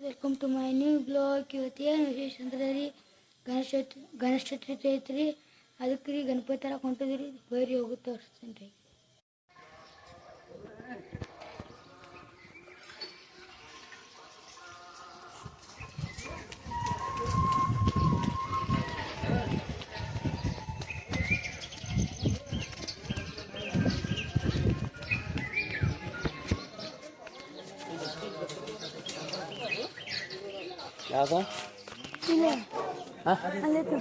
Welcome to my new blog. ಇವತ್ತೇನು ವಿಶೇಷ ಅಂದ್ರೆ ರೀ ಗಣೇಶ ಚತುರ್ಥಿ ಐತ್ರಿ. ಅದಕ್ಕೆ ರೀ ಗಣಪತಿ ತರಕ್ಕೆ ಹೊಂಟಿದ್ರಿ. ಬೈರಿ ಹೋಗುತ್ತೆ ತೋರಿಸ್ತೇನೆ ರೀ. ಯಾವುದು ಇಲ್ಲ ಹಾಂ ಅಲ್ಲೈತೆ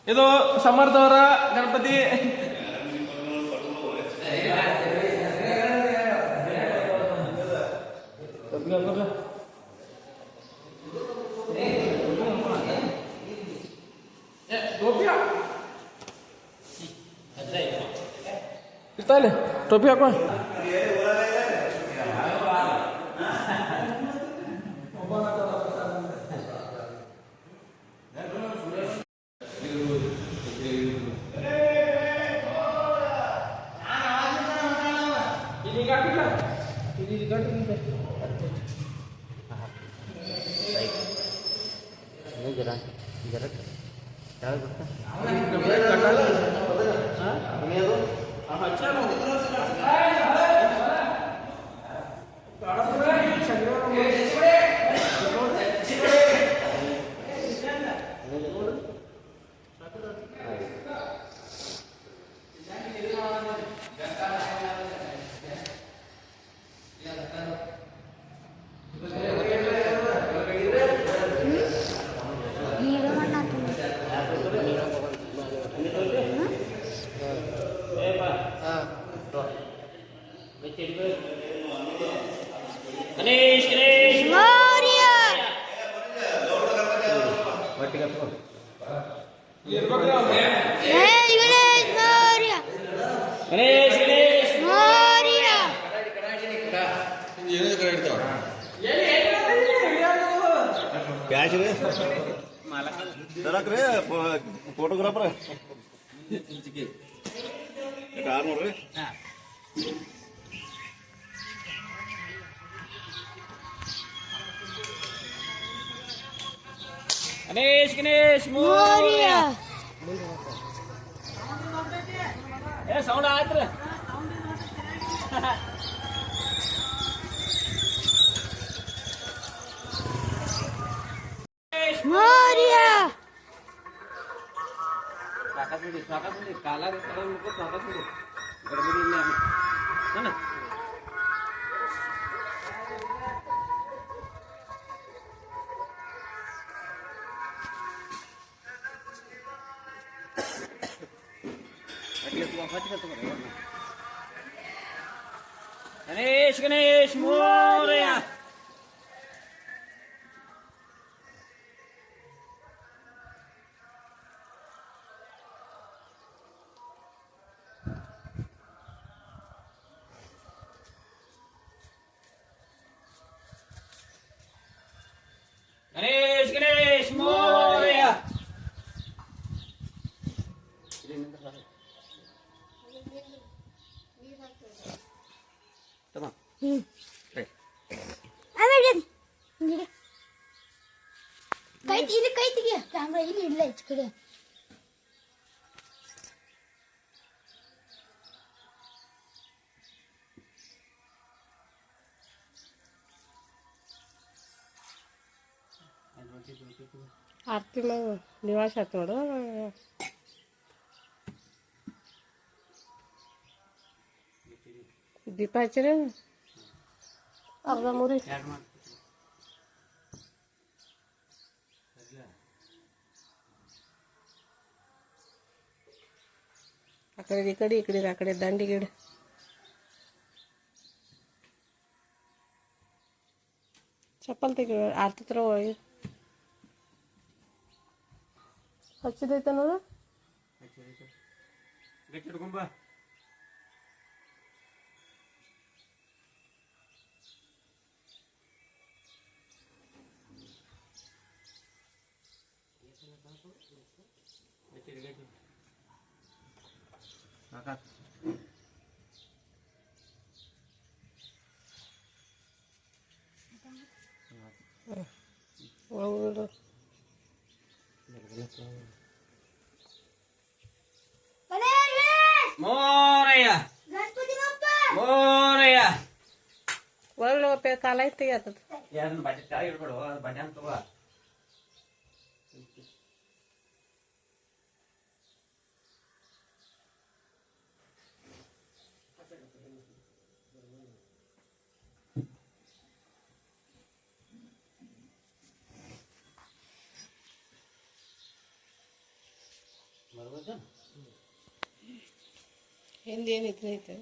ಇದು ಸಮರ್ಥವರ ಗಣಪತಿ. ಇರ್ತಾನೆ ಟೋಪಿ ಹಾಕೋ. ಫೋಟೋಗ್ರಾಫರ್ ಕಾರ್ ನೋಡ್ರಿ. ಗಣೇಶ್ ಗಣೇಶ್ ಮೋರ್ಯ. ಸೌಂಡ್ ಆಯ್ತು. काला गड़बड़ी है ना. गणेश गणेश मोरया. गणेश गणेश मोरया. ಕೈ ತೆಗಿಯ ಕ್ಯಾಮ್ರಾ ಇಲ್ಲಿ ಇಲ್ಲ ಹೆಚ್ಚು ಕಡೆ. आरती मग निवास थोडं दीपाचे रे अर्धा मुरी अकडे इकडे इकडे अकडे दांडी गिड चप्पल ते आरती तर ಹಚ್ಚಿದೈತೆ ಅನ್ನೋದು. ಒಳಗಿಡು. ಮೋರಯ್ಯ ಮೋರಯ್ಯ. ಒಳ್ಳೆ ಕಾಲ ಐತಿ ಆತದ. ಯಾರನ್ನ ಬಟ್ಟೆ ಕೆಳಗೆ ಇಡ್ಬೇಡು, ಅದು ಬಟ್ಟೆ ಅಂತ ತಗೋ. ಹಿಂದೇನು ಐತೆ ಹಿಂದೆ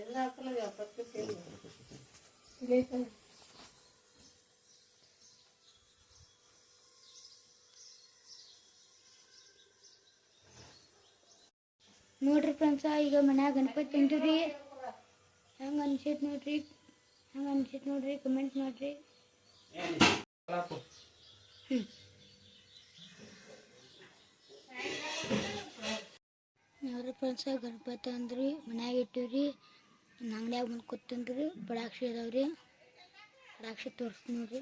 ಎಲ್ಲ ಹಾಕಲ್ಲ 70 ನೋಡ್ರಿ ಫ್ರೆಂಡ್ಸ, ಈಗ ಮನ್ಯಾಗ ಗಣಪತಿ ತಂದಿವ್ರಿ. ಹೆಂಗೆ ಅನ್ಸೈತೆ ನೋಡ್ರಿ, ಕಮೆಂಟ್ ಮಾಡ್ರಿ. ನೋಡ್ರಿ ಫ್ರೆಂಡ್ಸ, ಗಣಪತಿ ಅಂದ್ರಿ ಮನ್ಯಾಗ ಇಟ್ಟಿವ್ರಿ. ಅಂಗಡ್ಯಾಗ ಬಂದು ಕೂತಂದ್ರಿ. ಪಟಾಕ್ಷಿ ಅದಾವ್ರಿ, ಪಟಾಕ್ಷಿ ತೋರಿಸ್ತೀನಿ ನೋಡ್ರಿ.